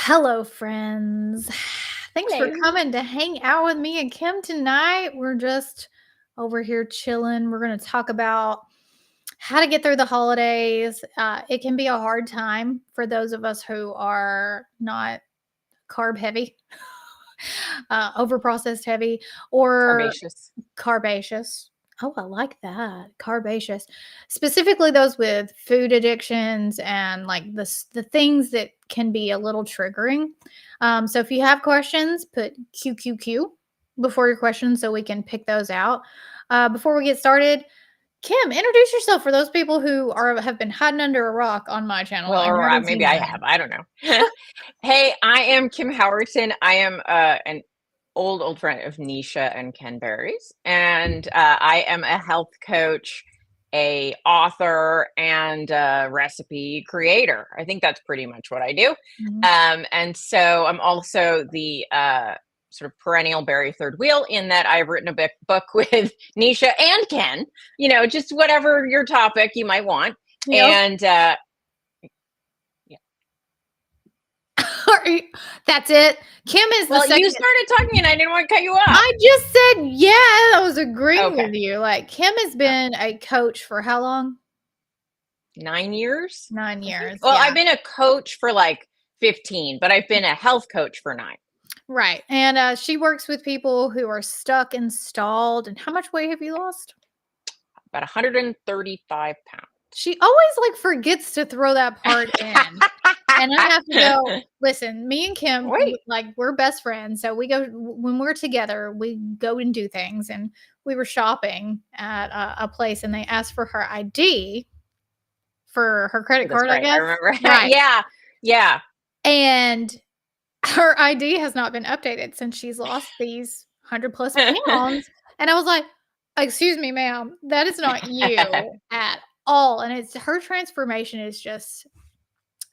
Hello, friends. Thanks for Hello. coming to hang out with me and Kim tonight. We're just over here chilling. We're going to talk about how to get through the holidays. It can be a hard time for those of us who are not carb heavy, over processed heavy, or Carbaceous. carbaceous. Oh, I like that. Carbaceous. Specifically those with food addictions and like the things that can be a little triggering. So if you have questions, put QQQ before your questions so we can pick those out. Before we get started, Kim, introduce yourself for those people who have been hiding under a rock on my channel Well, and or haven't maybe seen I you. have. I don't know. Hey, I am Kim Howerton. I am an old friend of Nisha and Ken Berry's, and I am a health coach, a author, and a recipe creator. I think that's pretty much what I do. Mhm. And so I'm also the sort of perennial Berry third wheel in that I've written a book with Nisha and Ken. Just whatever your topic you might want. Yep. And That's it. Kim is the well, you second. started talking and I didn't want to cut you off. I just said, yeah, I was agreeing Okay. with you. Like, Kim has Okay. been a coach for how long? 9 years, 9 years. Well, Yeah. I've been a coach for like 15, but I've been a health coach for 9. Right. And she works with people who are stuck and stalled. And how much weight have you lost? About 135 pounds. She always like forgets to throw that part in. And I have to go, listen, me and Kim, Wait. like, we're best friends. So we go, when we're together, we go and do things. And we were shopping at a place and they asked for her ID for her credit That's card, I right. I guess. remember. Right. Yeah. Yeah. And her ID has not been updated since she's lost these 100 plus pounds. And I was like, excuse me, ma'am, that is not you at all. And it's her transformation is just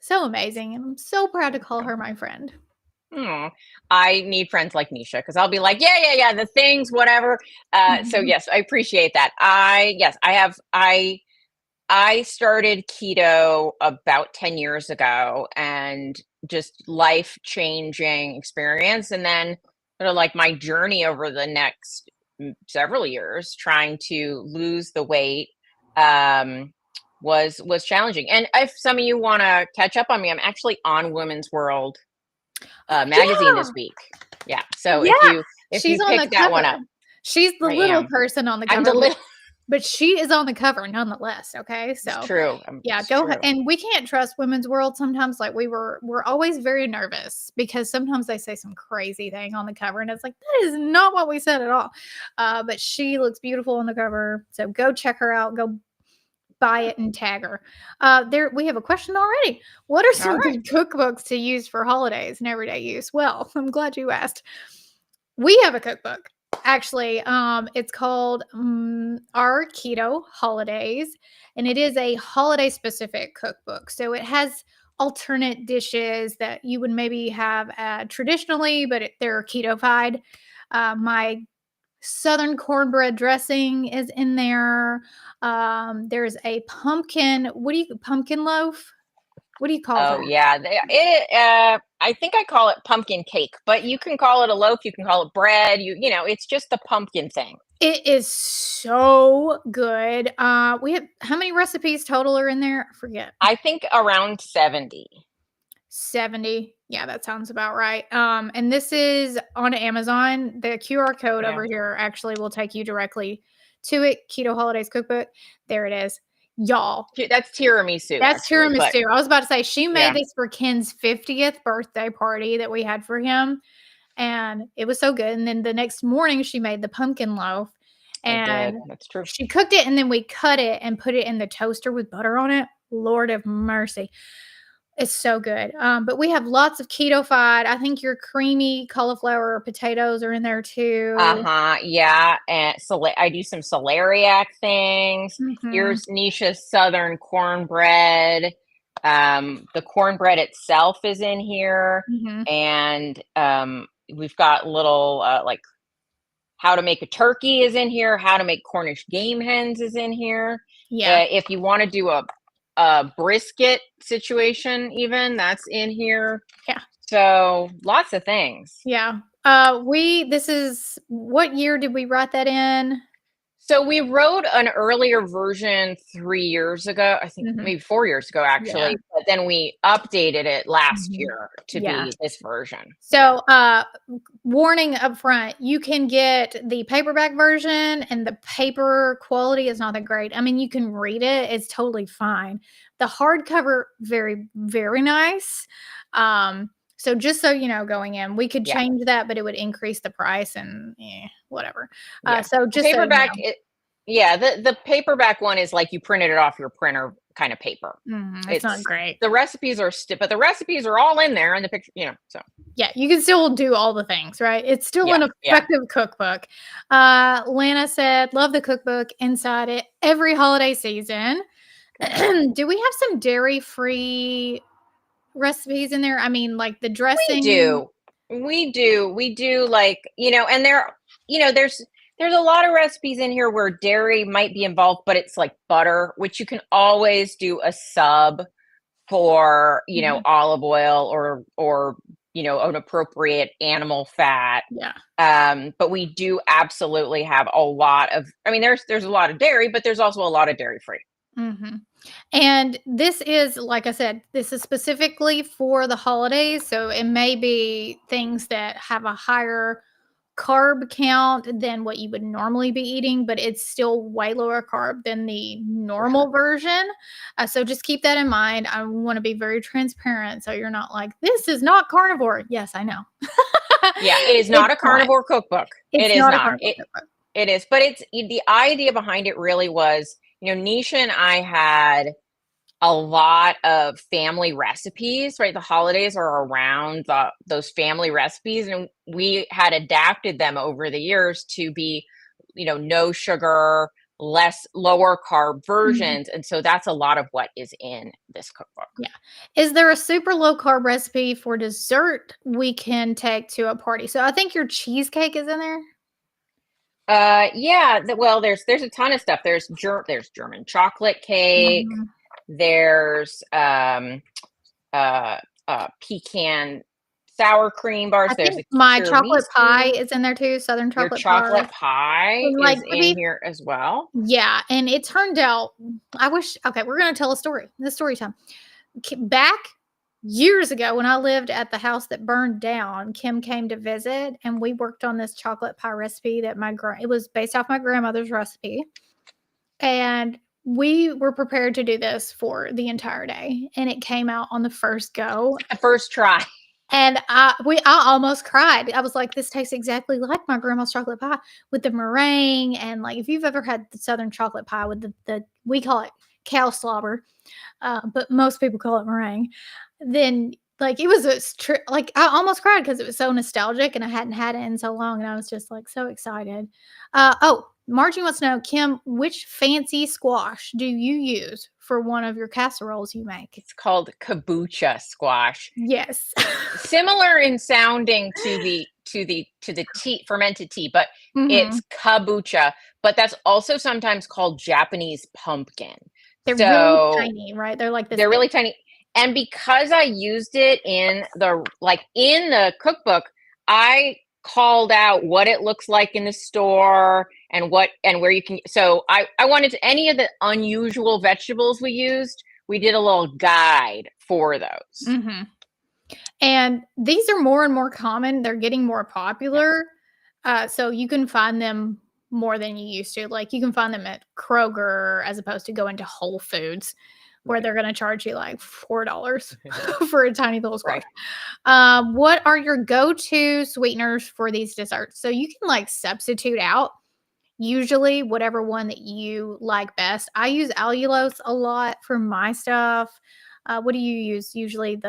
so amazing. And I'm so proud to call her my friend. Hmm. I need friends like Nisha because I'll be like, yeah, the things, whatever. So Mhm. yes, I appreciate that. I have. I started keto about 10 years ago and just life changing experience. And then sort of like my journey over the next several years trying to lose the weight was challenging. And if some of you want to catch up on me, I'm actually on Women's World magazine Yeah. this week. Yeah. So if Yeah. you if She's you on the pick that one cover. up, She's the I little am. person on the I'm cover, delicious. but she is on the cover nonetheless. Okay. It's So true. yeah, It's go ahead. true. And we can't trust Women's World sometimes. Like we're always very nervous because sometimes they say some crazy thing on the cover, and it's like that is not what we said at all. But she looks beautiful on the cover, so go check her out. Go buy it and tag her. There we have a question already. What are All some right. good cookbooks to use for holidays and everyday use? Well, I'm glad you asked. We have a cookbook. Actually, it's called Our Keto Holidays, and it is a holiday specific cookbook. So it has alternate dishes that you would maybe have traditionally, but they're keto-fied. My southern cornbread dressing is in there. There's a pumpkin loaf? What do you call Oh that? yeah, I think I call it pumpkin cake, but you can call it a loaf, you can call it bread. It's just the pumpkin thing. It is so good. We have how many recipes total are in there? I forget. I think around 70. 70. Yeah, that sounds about right. And this is on Amazon. The QR code Yeah, over here actually will take you directly to it. Keto Holidays Cookbook. There it is. Y'all. That's tiramisu That's actually, but tiramisu. I was about to say she made yeah, this for Ken's 50th birthday party that we had for him. And it was so good. And then the next morning she made the pumpkin loaf I did. and That's true. she cooked it and then we cut it and put it in the toaster with butter on it. Lord of mercy. It's so good. But we have lots of keto-fied. I think your creamy cauliflower potatoes are in there too. Uh-huh. Yeah, and so I do some celeriac things. Mhm. Here's Nisha's southern cornbread. The cornbread itself is in here, Mhm. and we've got little like how to make a turkey is in here. How to make Cornish game hens is in here. Yeah. If you want to do a brisket situation, even that's in here. Yeah. So lots of things. Yeah. This is, what year did we write that in? So we wrote an earlier version 3 years ago, I think Mhm. maybe 4 years ago, Yeah. actually, but then we updated it last Mhm. year to Yeah. be this version. Yeah. So, warning up front, you can get the paperback version and the paper quality is not that great. I mean, you can read it, it's totally fine. The hardcover, very, very nice. So just so you know, going in, we could Yeah. change that, but it would increase the price and whatever. Yeah. So The just so you paperback, know. yeah, the paperback one is like you printed it off your printer kind of paper. It's not It's great. the recipes are but the recipes are all in there in the picture, so Yeah, you can still do all the things, right? It's still yeah, an yeah. effective cookbook. Lana said, love the cookbook inside it every holiday season. Do we have some dairy-free recipes in there? I mean, like the We dressing. do. We do like, and there's a lot of recipes in here where dairy might be involved, but it's like butter, which you can always do a sub for, Mhm. olive oil or an appropriate animal fat. Yeah. But we do absolutely have a lot of, I mean, there's a lot of dairy, but there's also a lot of dairy free. Mhm. And this is, like I said, this is specifically for the holidays, so it may be things that have a higher carb count than what you would normally be eating, but it's still way lower carb than the For sure. normal version. So just keep that in mind. I want to be very transparent so you're not like, this is not carnivore. Yes, I know. Yeah, it is not It's a not. carnivore cookbook. It It's is not a not. carnivore cookbook. It is, but the idea behind it really was, Nisha and I had a lot of family recipes, right? The holidays are around those family recipes, and we had adapted them over the years to be, no sugar, lower carb Mhm. versions, and so that's a lot of what is in this cookbook. Yeah. Is there a super low carb recipe for dessert we can take to a party? So I think your cheesecake is in there. Yeah, well, there's a ton of stuff. There's German chocolate cake. Mhm. There's uh pecan sour cream bars. I There's think a my chocolate pie tiramisu. is in there too, southern Your chocolate pie. chocolate pie And, like, is to in be here as well. yeah, and it turned out I wish okay, we're gonna tell a story. This story time. Back years ago when I lived at the house that burned down, Kim came to visit, and we worked on this chocolate pie recipe that it was based off my grandmother's recipe, and we were prepared to do this for the entire day, and it came out on the first go. The first try. And I almost cried. I was like, "This tastes exactly like my grandma's chocolate pie with the meringue." And, like, if you've ever had the southern chocolate pie with the we call it cow slobber, but most people call it meringue, then, like, it was like, I almost cried because it was so nostalgic, and I hadn't had it in so long, and I was just, like, so excited. Margie wants to know, Kim, which fancy squash do you use for one of your casseroles you make? It's called kabocha squash. Yes. Similar in sounding to the tea, fermented tea, but it's Mhm. kabocha. But that's also sometimes called Japanese pumpkin. They're really So tiny, right? They're like this they're big. really tiny. And because I used it in the cookbook, I called out what it looks like in the store and where you can. So I wanted any of the unusual vegetables we used, we did a little guide for those. Mhm. And these are more and more common. They're getting more Yeah. popular. So you can find them more than you used to. Like, you can find them at Kroger as opposed to going to Whole Foods where Right. they're gonna charge you, like, $4 for a tiny little squash. Right. What are your go-to sweeteners for these desserts? So you can, like, substitute out usually whatever one that you like best. I use allulose a lot for my stuff. What do you use? Usually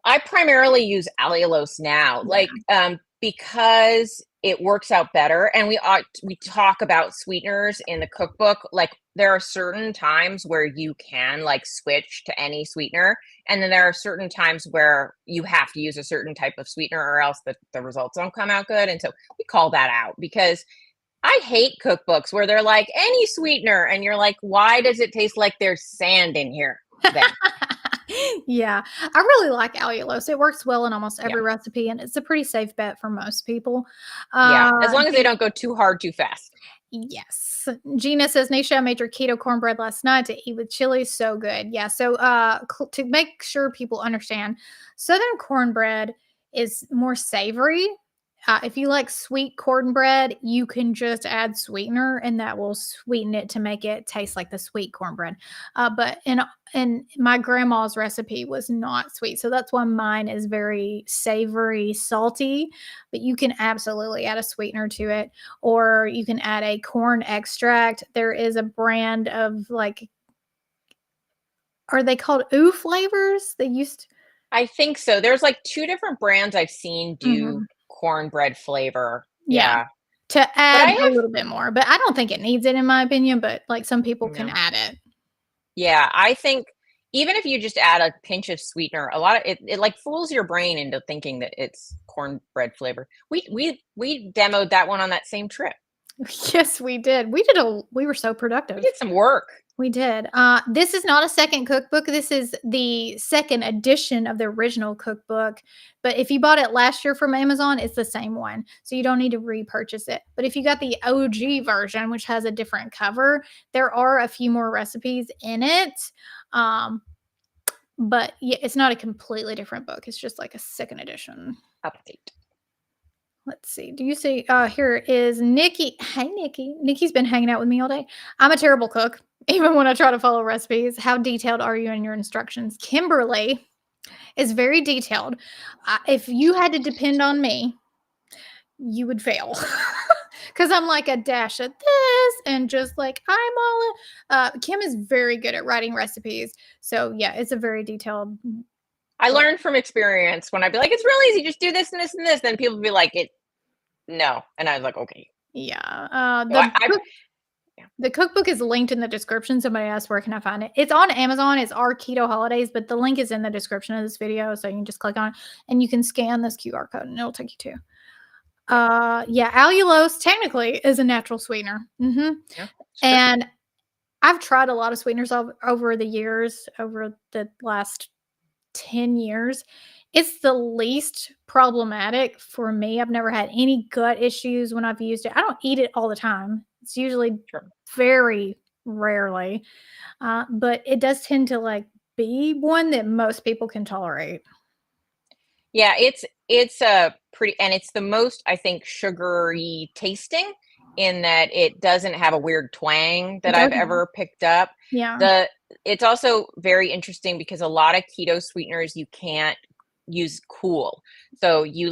I primarily use allulose now, yeah. because it works out better. And we talk about sweeteners in the cookbook. Like, there are certain times where you can like switch to any sweetener, and then there are certain times where you have to use a certain type of sweetener, or else the results don't come out good. And so we call that out because I hate cookbooks where they're like any sweetener, and you're like, why does it taste like there's sand in here? Then Yeah, I really like allulose. It works well in almost Yeah. every recipe, and it's a pretty safe bet for most people. Yeah. As long as they G don't go too hard too fast. Yes. Gina says, Nisha, I made your keto cornbread last night to eat with chili. So good. Yeah. So to make sure people understand, Southern cornbread is more savory. If you like sweet cornbread, you can just add sweetener, and that will sweeten it to make it taste like the sweet cornbread. But in my grandma's recipe was not sweet, so that's why mine is very savory, salty. But you can absolutely add a sweetener to it, or you can add a corn extract. There is a brand of like, are they called ooh flavors? They used. I think so. There's like two different brands I've seen do Mhm. cornbread flavor. Yeah, Yeah. to But I add a have, little bit more, but I don't think it needs it in my opinion, but, like, some people can no. add it. Yeah, I think even if you just add a pinch of sweetener, a lot of it like fools your brain into thinking that it's cornbread flavor. We demoed that one on that same trip. Yes, we did. We were so We productive. did some work. We did. This is not a second cookbook. This is the second edition of the original cookbook. But if you bought it last year from Amazon, it's the same one. So you don't need to repurchase it. But if you got the OG version, which has a different cover, there are a few more recipes in it. Um, but yeah, it's not a completely different book. It's just like a second edition. Update. Let's see. Do you see? Here is Nikki. Hey, Nikki. Nikki's been hanging out with me all day. I'm a terrible cook, even when I try to follow recipes. How detailed are you in your instructions? Kimberly is very detailed. If you had to depend on me, you would fail. Because I'm like a dash at this and just like I'm all Kim is very good at writing recipes. So, yeah, it's a very detailed I book. learned from experience when I'd be like, it's real easy, just do this and this and this. Then people would be like, it no. And I was like, okay. Yeah. So I yeah. The cookbook is linked in the description. Somebody asked, where can I find it? It's on Amazon. It's Our Keto Holidays, but the link is in the description of this video. So you can just click on it and you can scan this QR code and it'll take you to. Yeah, allulose technically is a natural sweetener. Yeah, it's true. And I've tried a lot of sweeteners over the years, over the last 10 years. It's the least problematic for me. I've never had any gut issues when I've used it. I don't eat it all the time. It's usually Sure. very rarely, but it does tend to like be one that most people can tolerate. Yeah, it's a pretty and it's the most, I think, sugary tasting in that it doesn't have a weird twang It that I've doesn't. ever picked up. Yeah. The It's also very interesting because a lot of keto sweeteners you can't use cool. So you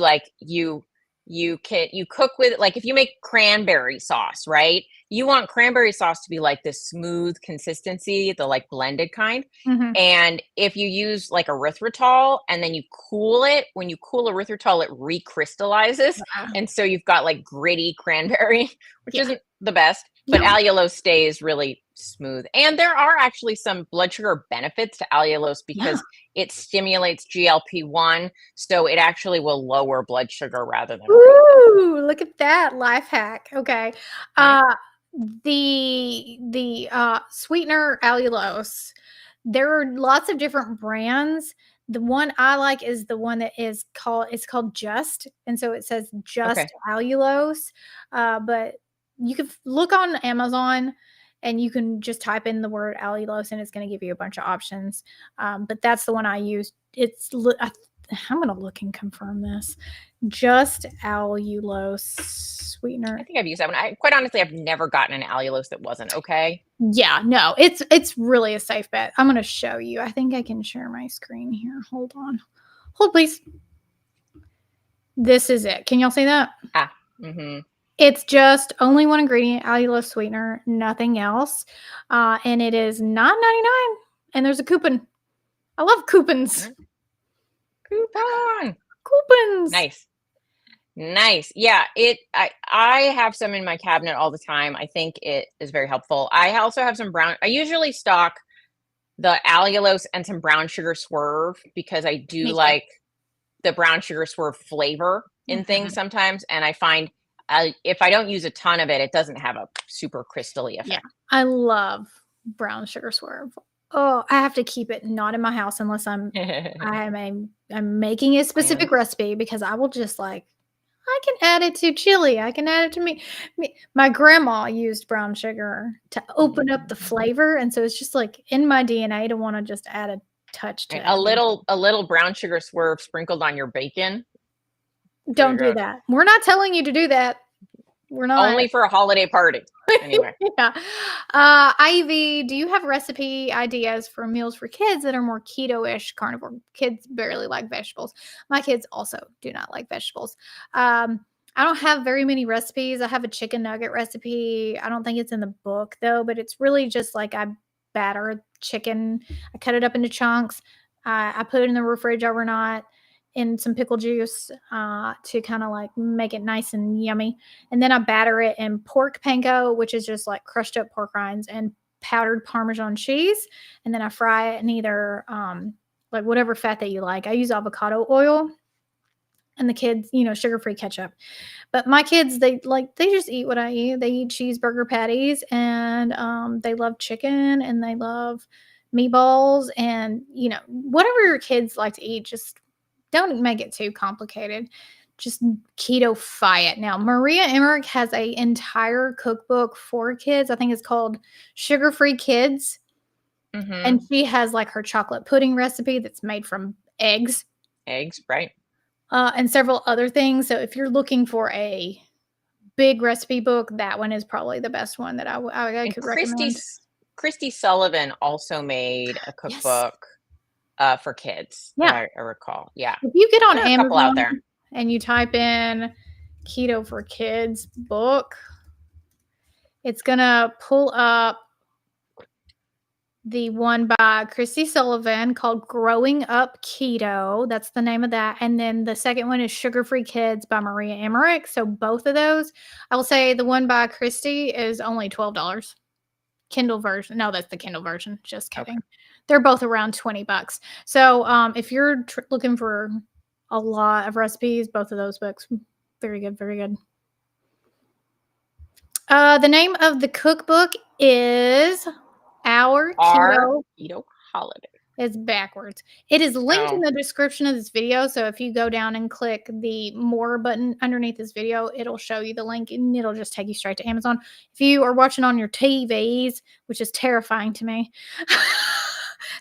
cook with like if you make cranberry sauce, right? You want cranberry sauce to be like this smooth consistency, the like blended kind. Mhm. And if you use like erythritol and then you cool it, when you cool erythritol, it recrystallizes. Yeah. And so you've got like gritty cranberry, which Yeah. isn't the best, but No. allulose stays really smooth. And there are actually some blood sugar benefits to allulose Yeah. because it stimulates GLP-1, so it actually will lower blood sugar rather than raise it, Ooh, look at that life hack. Okay. right? Uh the sweetener allulose, there are lots of different brands. The one I like is the one that is called it's called Just, and so it says Just Okay. allulose. But you can look on Amazon and you can just type in the word allulose and it's going to give you a bunch of options. But that's the one I use. I'm going to look and confirm this. Just allulose sweetener. I think I've used that one. I quite honestly, I've never gotten an allulose that wasn't okay. Yeah, no, it's really a safe bet. I'm gonna show you. I think I can share my screen here. Hold on. Hold please. This is it. Can y'all see that? Ah, mm-hmm. It's just only one ingredient, allulose sweetener, nothing else. And it is $9.99. And there's a coupon. I love coupons. Coupon. Coupons. Nice. Nice. Yeah, I have some in my cabinet all the time. I think it is very helpful. I also have some brown. I usually stock the allulose and some brown sugar swerve because I do Me too. like the brown sugar swerve flavor in things Mhm. sometimes, and I find if I don't use a ton of it, it doesn't have a super crystally Yeah. effect. I love brown sugar swerve. Oh, I have to keep it not in my house unless I'm making a specific Plans. recipe because I will just like I can add it to chili. I can add it to me. My grandma used brown sugar to open up the flavor, and so it's just like in my DNA to want to just add a touch to Right. everything. A little brown sugar swerve sprinkled on your bacon. Pretty Don't do good. that. We're not telling you to do that. We're not. Only for a holiday party. Anyway. Yeah. Ivy, do you have recipe ideas for meals for kids that are more keto-ish carnivore? Kids barely like vegetables. My kids also do not like vegetables. I don't have very many recipes. I have a chicken nugget recipe. I don't think it's in the book though, but it's really just like I batter chicken. I cut it up into chunks. I put it in the refrigerator overnight in some pickle juice to kind of like make it nice and yummy. And then I batter it in pork panko, which is just like crushed up pork rinds and powdered Parmesan cheese. And then I fry it in either like whatever fat that you like. I use avocado oil and the kids, sugar-free ketchup. But my kids, they just eat what I eat. They eat cheeseburger patties and they love chicken and they love meatballs and, whatever your kids like to eat, just don't make it too complicated. Just keto-fy it. Now, Maria Emmerich has an entire cookbook for kids. I think it's called Sugar-Free Kids. And she has like her chocolate pudding recipe that's made from eggs. Eggs, right? And several other things. So if you're looking for a big recipe book, that one is probably the best one that I And could recommend. Christy Sullivan also made a Yes. cookbook for kids Yeah. that I recall. Yeah. If you get on There are a couple out Amazon there. and you type in Keto for Kids book, it's going to pull up the one by Christy Sullivan called Growing Up Keto. That's the name of that. And then the second one is Sugar Free Kids by Maria Emmerich. So both of those, I will say the one by Christy is only $12. Kindle version. No, that's the Kindle version. Just kidding. Okay. They're both around $20. So if you're looking for a lot of recipes, both of those books, very good, very good. The name of the cookbook is Our Keto Holiday. It's backwards. It is linked in the description of this video. So if you go down and click the more button underneath this video, it'll show you the link and it'll just take you straight to Amazon. If you are watching on your TVs, which is terrifying to me,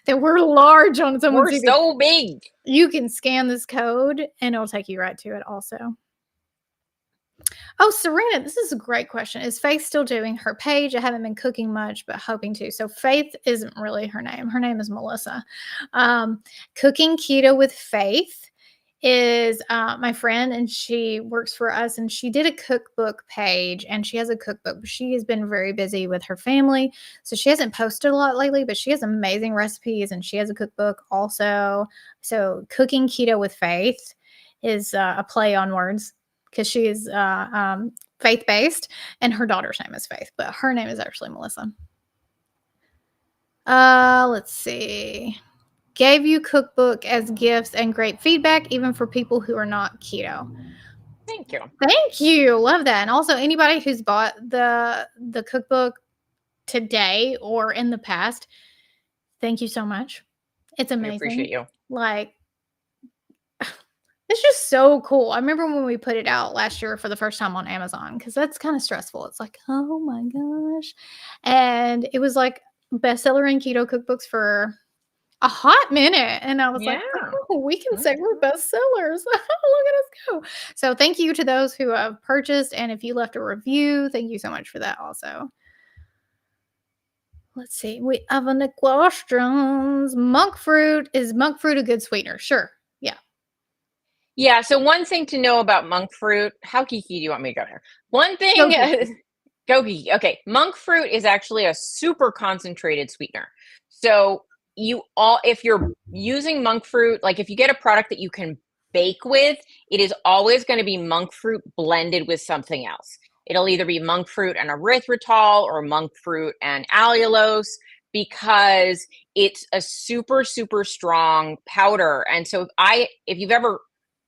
that we're large on someone's TV. We're so big. You can scan this code and it'll take you right to it also. Oh, Serena, this is a great question. Is Faith still doing her page? I haven't been cooking much, but hoping to. So Faith isn't really her name. Her name is Melissa. Cooking Keto with Faith is my friend, and she works for us, and she did a cookbook page, and she has a cookbook. But she has been very busy with her family, so she hasn't posted a lot lately, but she has amazing recipes, and she has a cookbook also. So Cooking Keto with Faith is a play on words, because she is faith-based, and her daughter's name is Faith, but her name is actually Melissa. Let's see. Gave you cookbook as gifts and great feedback, even for people who are not keto. Thank you. Thank you. Love that. And also anybody who's bought the cookbook today or in the past, thank you so much. It's amazing. I appreciate you. Like, it's just so cool. I remember when we put it out last year for the first time on Amazon, because that's kind of stressful. It's like, oh my gosh. And it was like bestseller in keto cookbooks for a hot minute. And I was like, oh, we can say we're bestsellers. Look at us go. So thank you to those who have purchased. And if you left a review, thank you so much for that also. Let's see. We have any questions. Monk fruit. Is monk fruit a good sweetener? Sure. Yeah. Yeah, so one thing to know about monk fruit, how geeky do you want me to go here? One thing, go geeky. Okay, monk fruit is actually a super concentrated sweetener. So if you're using monk fruit, like if you get a product that you can bake with, it is always going to be monk fruit blended with something else. It'll either be monk fruit and erythritol or monk fruit and allulose, because it's a super, super strong powder. And so if you've ever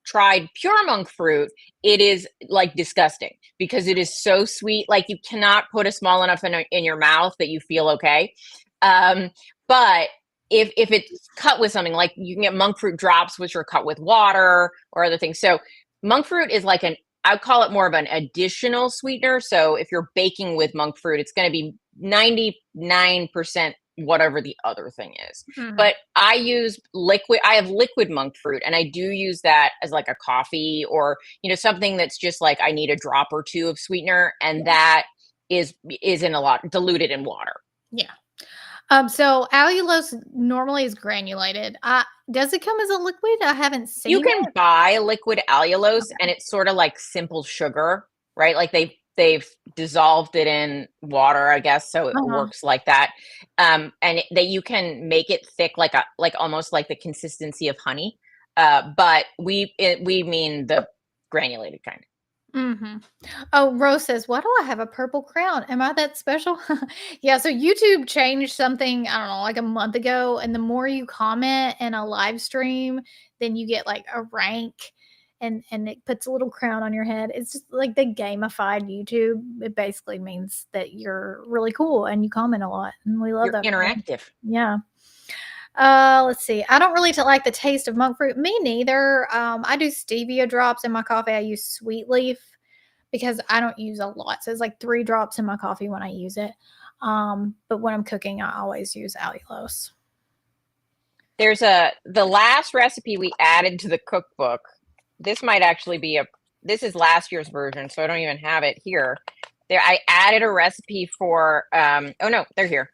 tried pure monk fruit, it is like disgusting because it is so sweet. Like you cannot put a small enough in your mouth that you feel okay. But if it's cut with something, like you can get monk fruit drops, which are cut with water or other things. So monk fruit is like I call it more of an additional sweetener. So if you're baking with monk fruit, it's going to be 99% whatever the other thing is. Mhm. But I have liquid monk fruit, and I do use that as like a coffee, or something that's just like I need a drop or two of sweetener, and Yeah. that is in a lot diluted in water. Yeah. So allulose normally is granulated. Does it come as a liquid? I haven't You seen can it. buy liquid allulose, and Okay. it's sort of like simple sugar, right? Like they've dissolved it in water, I guess, so it Uh-huh. works like that. And that you can make it thick, like almost like the consistency of honey. But we mean the granulated kind. Mhm. Oh, Rose says, "Why do I have a purple crown? Am I that special?" Yeah, so YouTube changed something, I don't know, like a month ago, and the more you comment in a live stream, then you get like a rank and it puts a little crown on your head. It's just like the gamified YouTube. It basically means that you're really cool and you comment a lot, and we love You're that for you. interactive. Yeah. Let's see. I don't really like the taste of monk fruit. Me neither. I do stevia drops in my coffee. I use sweet leaf because I don't use a lot. So it's like 3 drops in my coffee when I use it. But when I'm cooking, I always use allulose. There's the last recipe we added to the cookbook. This might actually be this is last year's version, so I don't even have it here. There, I added a recipe for, oh no, they're here.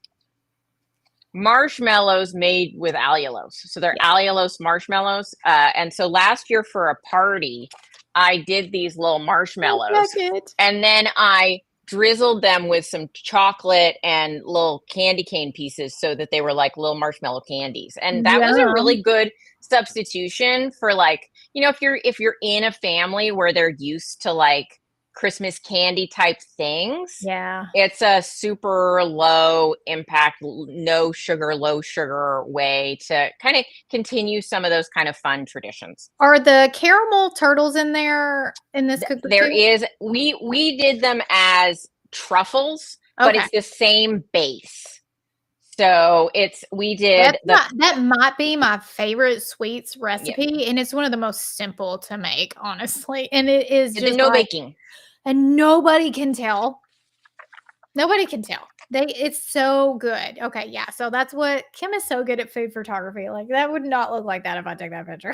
Marshmallows made with allulose. So they're Yeah. allulose marshmallows. And so last year for a party, I did these little marshmallows, and then I drizzled them with some chocolate and little candy cane pieces so that they were like little marshmallow candies. And that was a Yum. really good substitution for, like, if you're in a family where they're used to like Christmas candy type things. Yeah. It's a super low impact, no sugar, low sugar way to kind of continue some of those kind of fun traditions. Are the caramel turtles in there in this cookbook There too? is we did them as truffles, but Okay. it's the same base. So it's we did That might be my favorite sweets yeah, recipe, and it's one of the most simple to make, honestly. And it is the just no like, baking. and nobody can tell. Nobody can tell. It's so good. Okay, yeah. So that's what Kim is so good at food photography. Like that would not look like that if I took that picture.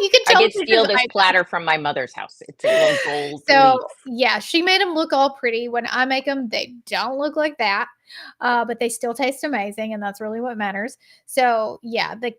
You can I tell did it's because steal this I platter from my mother's house. It's a little gold leaf. so, yeah, she made them look all pretty. When I make them, they don't look like that, but they still taste amazing, and that's really what matters. So, yeah, the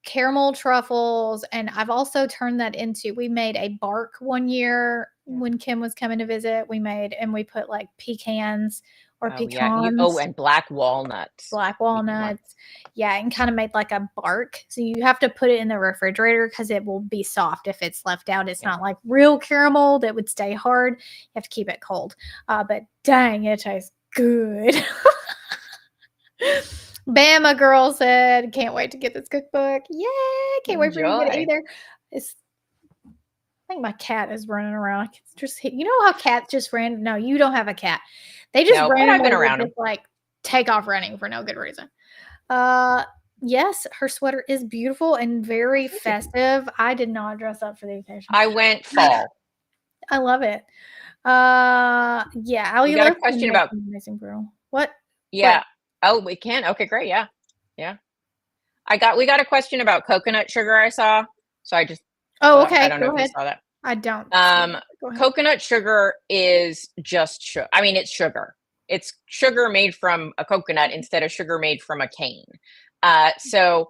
caramel truffles, and I've also turned that into we made a bark one year Yeah. when Kim was coming to visit. We made and we put, like, pecans or Oh yeah. Oh, pecans, and black walnuts. black We did one. walnuts. Yeah, and kinda made like a bark. So you have to put it in the refrigerator because it will be soft if it's left out. It's Yeah. not like real caramel that would stay hard. You have to keep it cold. But dang, it tastes good. Bama girl said, "Can't wait to get this cookbook." Yay! Can't wait for you to get it Enjoy. either. It's I think my cat is running around. I can just you know how cats just ran? No, you don't have a cat. They just No, but I've randomly been will around them. just like take off running for no good reason. Uh, yes, her sweater is beautiful and very Thank you. festive. I did not dress up for the occasion. I went fall. I love it. Yeah, We got a Allulose can question make about, an amazing brew. What? What? yeah. Oh, we can. Okay, great. Yeah. Yeah. We got a question about coconut sugar, I saw. So I just Oh, thought, I okay, don't know go if you ahead. saw that. I don't see Um, it. Go ahead. Coconut sugar is just sugar. I mean, it's sugar. It's sugar made from a coconut instead of sugar made from a cane. So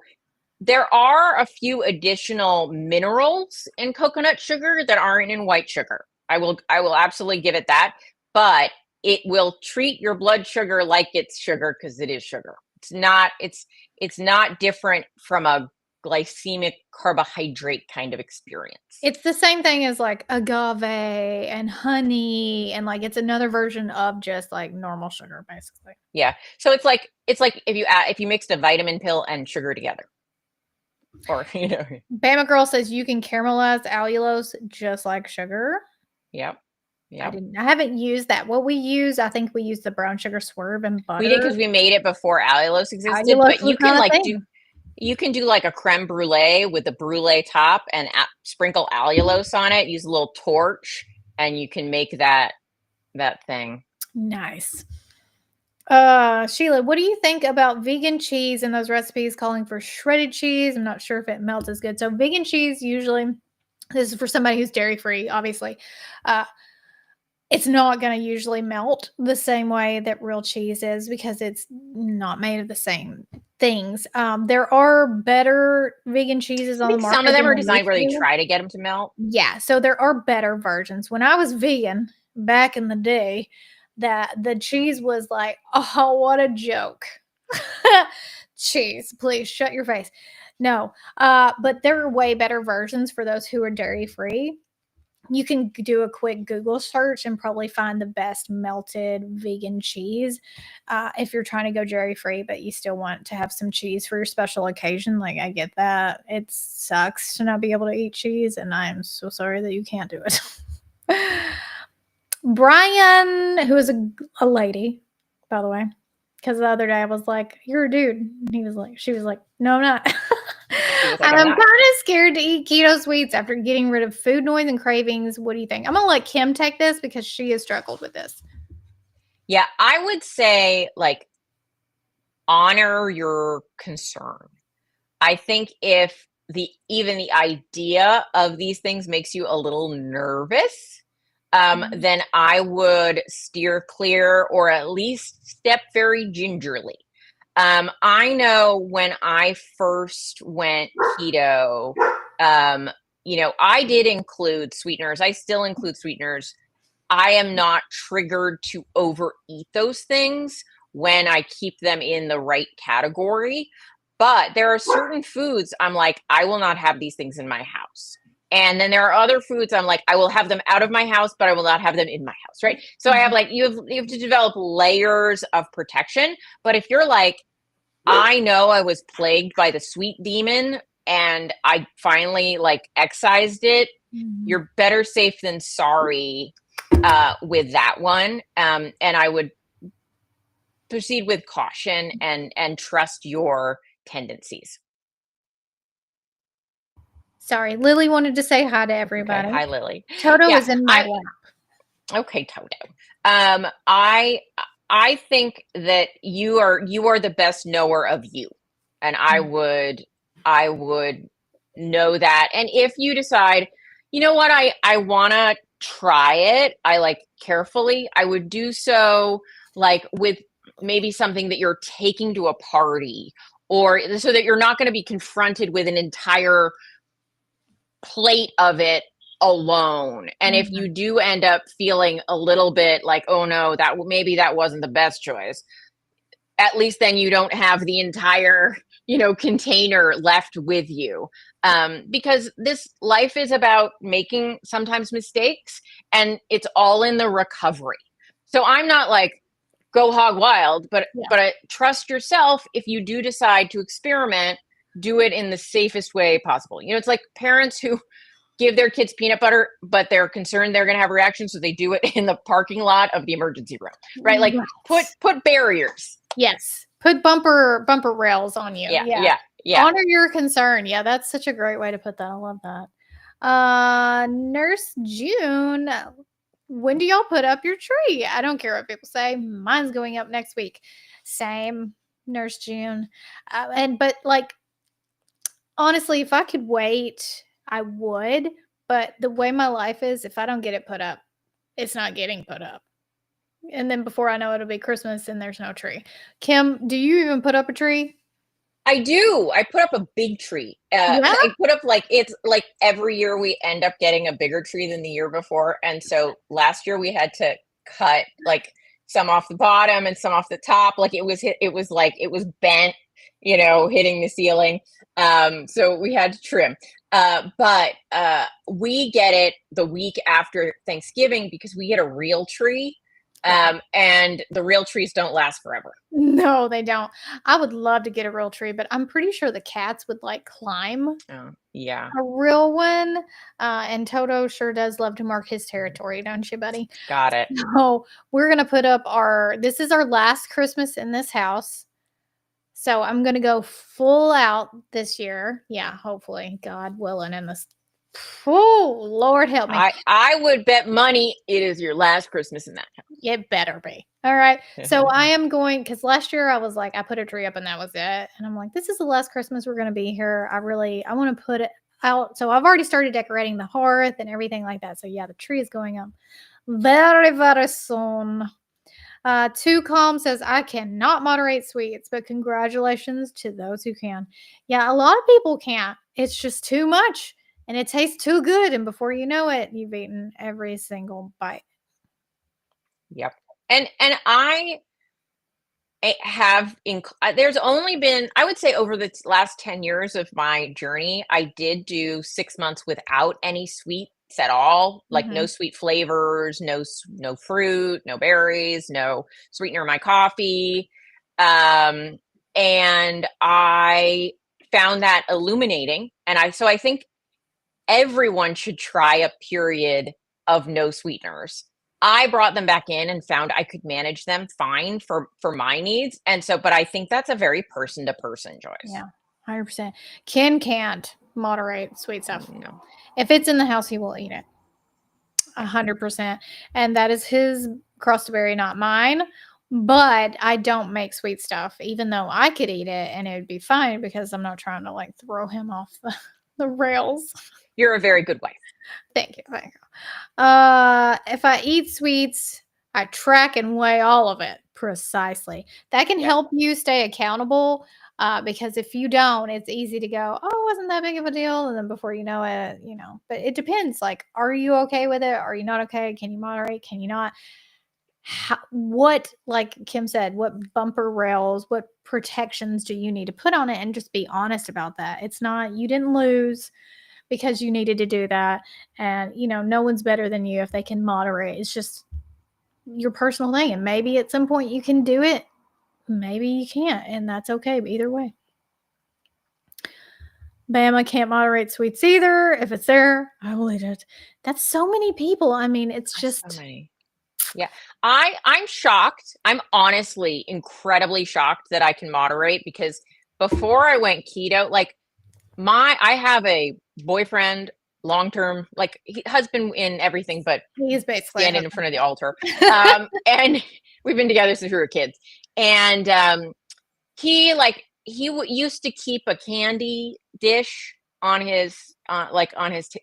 there are a few additional minerals in coconut sugar that aren't in white sugar. I will absolutely give it that, but it will treat your blood sugar like it's sugar because it is sugar. It's not different from a glycemic carbohydrate kind of experience. It's the same thing as like agave and honey, and like it's another version of just like normal sugar, basically. Yeah. So it's like if you mixed a vitamin pill and sugar together. Or Bama girl says you can caramelize allulose just like sugar. yeah. Yeah. I haven't used that. What we use, I think we use the brown sugar swerve and We did butter. because we made it before allulose existed, Allulose but was not a thing. you can do like a creme brulee with a brulee top and sprinkle allulose on it, use a little torch, and you can make that thing. Nice. Sheila, what do you think about vegan cheese and those recipes calling for shredded cheese? I'm not sure if it melts as good. So vegan cheese usually, this is for somebody who's dairy free, obviously. Uh, it's not going to usually melt the same way that real cheese is because it's not made of the same things. There are better vegan cheeses I on the think some of market them than are there designed used where they to. try to get them to melt. Yeah, so there are better versions. When I was vegan back in the day, that the cheese was like, oh, what a joke. Cheese, please shut your face. No, but there are way better versions for those who are dairy free. You can do a quick Google search and probably find the best melted vegan cheese. If you're trying to go dairy free, but you still want to have some cheese for your special occasion, like I get that. It sucks to not be able to eat cheese, and I am so sorry that you can't do it. Brian, who is a lady, by the way, because the other day I was like, "You're a dude," and she was like, "No, I'm not." She was like, I'm I'm kind not. of scared to eat keto sweets after getting rid of food noise and cravings. What do you think? I'm gonna let Kim take this because she has struggled with this. Yeah, I would say like honor your concern. I think if even the idea of these things makes you a little nervous, then I would steer clear or at least step very gingerly. I know when I first went keto, I did include sweeteners. I still include sweeteners. I am not triggered to overeat those things when I keep them in the right category. But there are certain foods I'm like, I will not have these things in my house. And then there are other foods I'm like, I will have them out of my house, but I will not have them in my house, right? So I have like you have to develop layers of protection. But if you're like, I know I was plagued by the sweet demon and I finally like excised it, you're better safe than sorry with that one. And I would proceed with caution and trust your tendencies. Sorry, Lily wanted to say hi to Okay. everybody. Hi, Lily. Toto Yeah. is in my lap. Okay, Toto. I think that you are the best knower of you. And I would know that. And if you decide, you know what, I wanna try it, I like carefully, I would do so like with maybe something that you're taking to a party, or so that you're not going to be confronted with an entire plate of it alone. And if you do end up feeling a little bit like, oh no, maybe that wasn't the best choice, at least then you don't have the entire container left with you, because this life is about making sometimes mistakes, and it's all in the recovery. So I'm not like go hog wild, but I trust yourself. If you do decide to experiment, do it in the safest way possible. It's like parents who give their kids peanut butter, but they're concerned they're going to have a reaction, so they do it in the parking lot of the emergency room, right? Like put barriers. Yes, put bumper rails on you. Yeah. Honor your concern. Yeah, that's such a great way to put that. I love that. Nurse June, when do y'all put up your tree? I don't care what people say. Mine's going up next week. Same, Nurse June. But like, honestly, if I could wait, I would. But the way my life is, if I don't get it put up, it's not getting put up. And then before I know it'll be Christmas and there's no tree. Kim, do you even put up a tree? I do. I put up a big tree. I put up it's like every year we end up getting a bigger tree than the year before. And so last year we had to cut like some off the bottom and some off the top. Like it was bent, hitting the ceiling. So we had to trim. But we get it the week after Thanksgiving because we get a real tree. Yeah. And the real trees don't last forever. No, they don't. I would love to get a real tree, but I'm pretty sure the cats would like climb Oh, yeah. a real one. And Toto sure does love to mark his territory, don't you, buddy? Got it. So we're gonna put up this is our last Christmas in this house. So I'm gonna go full out this year. Yeah, hopefully, God willing, in this. Oh, Lord help me. I would bet money it is your last Christmas in that It better be. All right. So house. I am going because last year I was like, I put a tree up and that was it. And I'm like, this is the last Christmas we're gonna be here. I want to put it out. So I've already started decorating the hearth and everything like that. So yeah, the tree is going up very, very soon. Too Calm says, I cannot moderate sweets, but congratulations to those who can. Yeah, a lot of people can't. It's just too much and it tastes too good. And before you know it, you've eaten every single bite. Yep. And I have there's only been, I would say, over the last 10 years of my journey, I did do 6 months without any sweets at all, like no Mhm. sweet flavors, no fruit, no berries, no sweetener in my coffee. um and I found that illuminating, and I think everyone should try a period of no sweeteners. I brought them back in and found I could manage them fine for my needs. And so, but I think that's a very person to person choice. Yeah, 100%. Ken can't moderate sweet stuff. No. If it's in the house, he will eat it. Yeah. 100%. And that is his cross to bear, not mine. But I don't make sweet stuff, even though I could eat it and it would be fine because I'm not trying to like throw him off the rails. You're a very good wife. Thank you. Thank you. If I eat sweets, I track and weigh all of it precisely. That can Yeah. help you stay accountable. Because if you don't, it's easy to go, oh, wasn't that big of a deal? And then before you know it, but it depends. Like, are you okay with it? Are you not okay? Can you moderate? Can you not? What, like Kim said, what bumper rails, what protections do you need to put on it? And just be honest about that. It's not, you didn't lose because you needed to do that. And, no one's better than you if they can moderate. It's just your personal thing. And maybe at some point you can do it. Maybe you can't. And that's okay. But either way. Bama can't moderate sweets either. If it's there, I will eat it. That's so many people. I mean, it's That's so just. many. Yeah. I'm shocked. I'm honestly incredibly shocked that I can moderate, because before I went keto, like I have a boyfriend, long-term, like husband in everything, but He is basically a standing in husband. front of the altar. And we've been together since we were kids. And used to keep a candy dish on his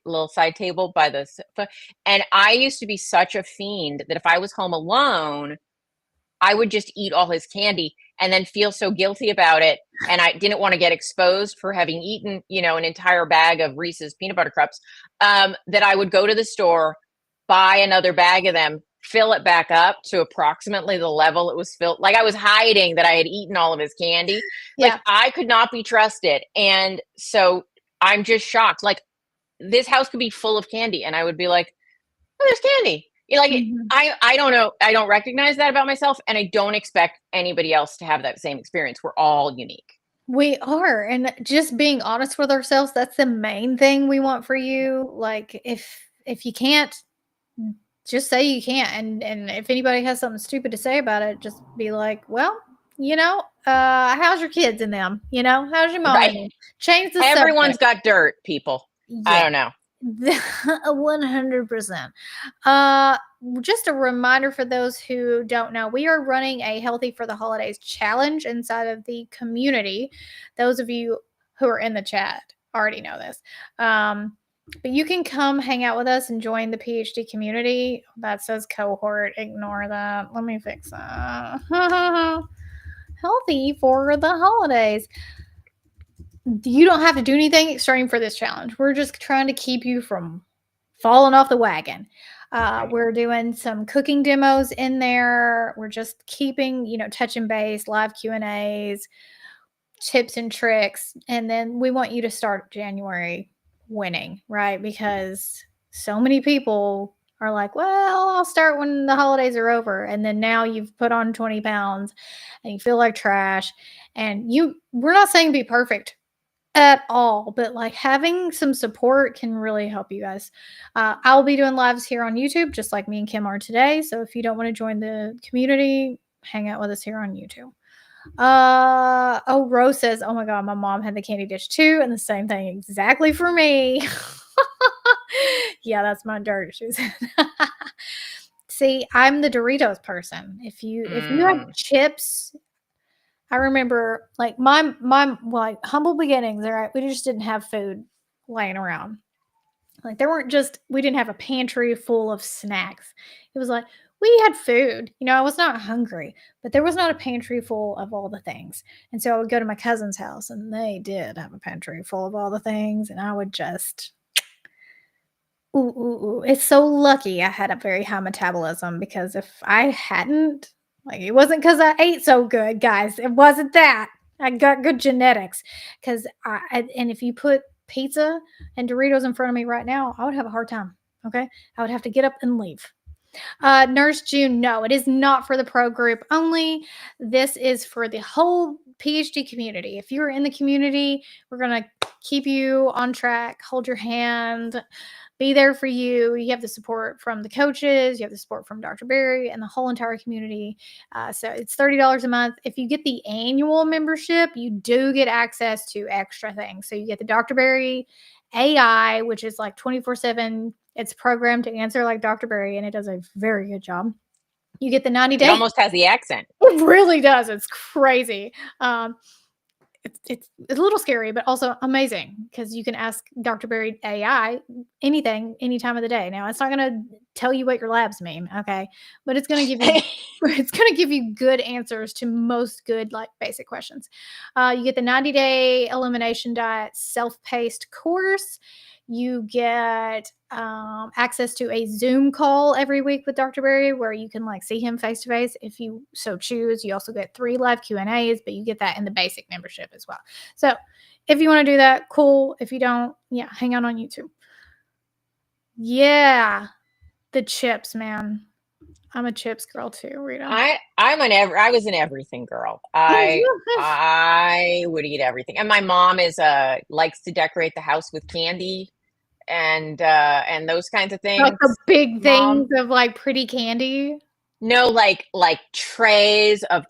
little side table by the sofa. And I used to be such a fiend that if I was home alone, I would just eat all his candy and then feel so guilty about it. And I didn't want to get exposed for having eaten, an entire bag of Reese's peanut butter cups, that I would go to the store, buy another bag of them, fill it back up to approximately the level it was filled. Like I was hiding that I had eaten all of his candy. Like Yeah. I could not be trusted. And so I'm just shocked. Like this house could be full of candy and I would be like, oh, there's candy. Mhm. I don't know. I don't recognize that about myself, and I don't expect anybody else to have that same experience. We're all unique. We are, and just being honest with ourselves, that's the main thing we want for you. Like if you can't, just say you can't. And if anybody has something stupid to say about it, just be like, well, how's your kids and them? How's your mom Right. and them? Change the Everyone's subject. got dirt, people. I Yeah. don't know. 100%. Uh, just a reminder for those who don't know, we are running a Healthy for the Holidays challenge inside of the community. Those of you who are in the chat already know this. But you can come hang out with us and join the PhD community. That says cohort. Ignore that. Let me fix that. Healthy for the holidays. You don't have to do anything extreme for this challenge. We're just trying to keep you from falling off the wagon. Right. We're doing some cooking demos in there. We're just keeping, touch and base, live Q&As, tips and tricks. And then we want you to start January winning, right? Because so many people are like, well, I'll start when the holidays are over. And then now you've put on 20 pounds and you feel like trash. And we're not saying be perfect at all, but like having some support can really help you guys. I'll be doing lives here on YouTube, just like me and Kim are today. So if you don't want to join the community, hang out with us here on YouTube. Rose says, oh my god, my mom had the candy dish too, and the same thing exactly for me. Yeah, that's my dirt, she said. See, I'm the Doritos person. If you have chips, I remember like my like humble beginnings, all right, we just didn't have food laying around. Like we didn't have a pantry full of snacks. It was like we had food. I was not hungry, but there was not a pantry full of all the things. And so I would go to my cousin's house and they did have a pantry full of all the things. And I would just, ooh. It's so lucky I had a very high metabolism, because if I hadn't, like, it wasn't because I ate so good, guys. It wasn't that. I got good genetics. And if you put pizza and Doritos in front of me right now, I would have a hard time. Okay. I would have to get up and leave. Nurse June, no, it is not for the pro group only. This is for the whole PhD community. If you're in the community, we're going to keep you on track, hold your hand, be there for you. You have the support from the coaches, you have the support from Dr. Barry and the whole entire community. So it's $30 a month. If you get the annual membership, you do get access to extra things. So you get the Dr. Barry AI, which is like 24/7. It's programmed to answer like Dr. Barry, and it does a very good job. You get the 90-day. It almost has the accent. It really does. It's crazy. It's a little scary, but also amazing, because you can ask Dr. Barry AI anything, any time of the day. Now, it's not going to tell you what your labs mean, okay? But it's going to give you good answers to most good, like, basic questions. You get the 90-day elimination diet self-paced course. You get access to a Zoom call every week with Dr. Barry, where you can like see him face to face if you so choose. You also get 3 live Q&As, but you get that in the basic membership as well. So if you want to do that, cool. If you don't, yeah, hang out on YouTube. Yeah, the chips, man. I'm a chips girl too, Rita. I was an everything girl. I would eat everything. And my mom likes to decorate the house with candy and those kinds of things. Like the big things of like pretty candy. No, like trays of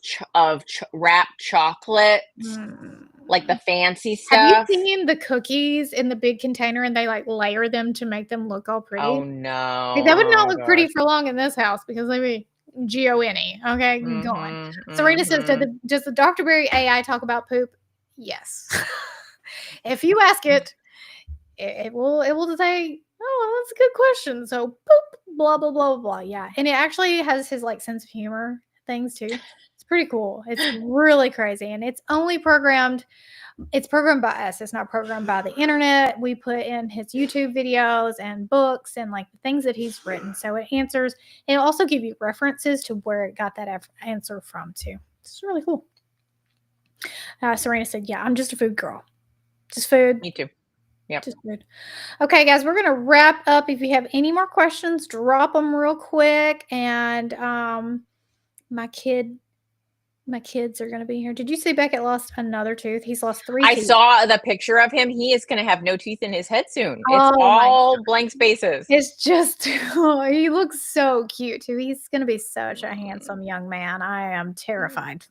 wrapped chocolate, like the fancy stuff. Have you seen the cookies in the big container and they like layer them to make them look all pretty? Oh no, like, that would not look pretty for long in this house, because they be G-O-N-E. Okay, gone. Serena says, does the Dr. Barry AI talk about poop? Yes. If you ask it, it will say, oh, that's a good question. So poop, blah blah blah blah. Yeah, and it actually has his like sense of humor things too. It's pretty cool. It's really crazy, and it's programmed by us. It's not programmed by the internet. We put in his YouTube videos and books and like the things that he's written. So it answers. It'll also give you references to where it got that answer from too. It's really cool. Serena said, yeah, I'm just a food girl. Just food. Me too. Yep. Just food. Okay, guys, we're going to wrap up. If you have any more questions, drop them real quick. And my kids are going to be here. Did you see Beckett lost another tooth? He's lost 3 teeth. I saw the picture of him. He is going to have no teeth in his head soon. It's all blank spaces. It's just, he looks so cute too. He's going to be such a handsome young man. I am terrified.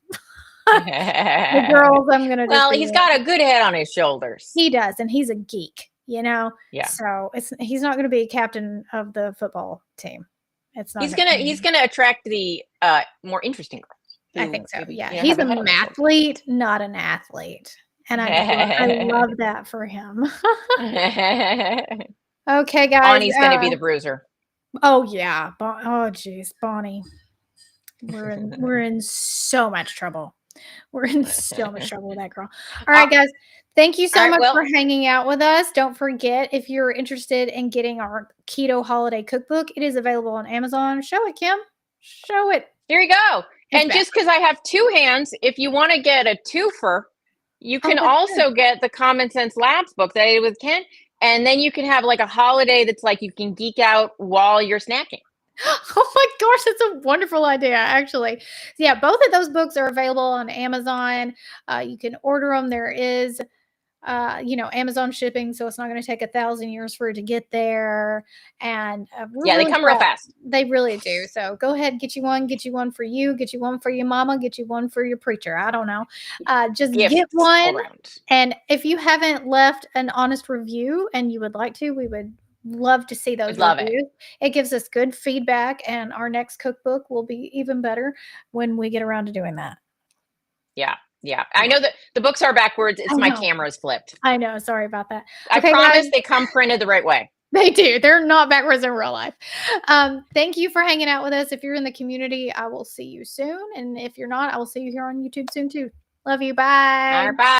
The girls, I'm going to Well, he's got a good head on his shoulders. He does, and he's a geek, Yeah. So he's not going to be a captain of the football team. It's not. He's gonna attract the more interesting girls. I think so. Yeah, he's a mathlete, not an athlete, and I love that for him. Okay, guys. Bonnie's gonna be the bruiser. Oh yeah. Oh geez, Bonnie. We're in so much trouble. We're in so much trouble with that girl. All right, guys. Thank you so much for hanging out with us. Don't forget, if you're interested in getting our Keto Holiday Cookbook, it is available on Amazon. Show it, Kim. Show it. Here you go. And just because I have 2 hands, if you want to get a twofer, you can also get the Common Sense Labs book that I did with Ken. And then you can have like a holiday that's like you can geek out while you're snacking. Oh my gosh, that's a wonderful idea, actually. Yeah, both of those books are available on Amazon. You can order them. There is, Amazon shipping, so it's not going to take 1,000 years for it to get there. And we're Yeah, they really come real proud. fast. They really do. So go ahead, get you one for you, get you one for your mama, get you one for your preacher. I don't know. Just get Gifts all one. around. And if you haven't left an honest review and you would like to, we would love to see those I'd love it. reviews. It gives us good feedback, and our next cookbook will be even better when we get around to doing that. Yeah. Yeah. I know that the books are backwards. I It's my know. camera's flipped. I know. Sorry about that. I Okay, guys. promise they come printed the right way. They do. They're not backwards in real life. Thank you for hanging out with us. If you're in the community, I will see you soon. And if you're not, I will see you here on YouTube soon too. Love you. All Bye. right. Bye.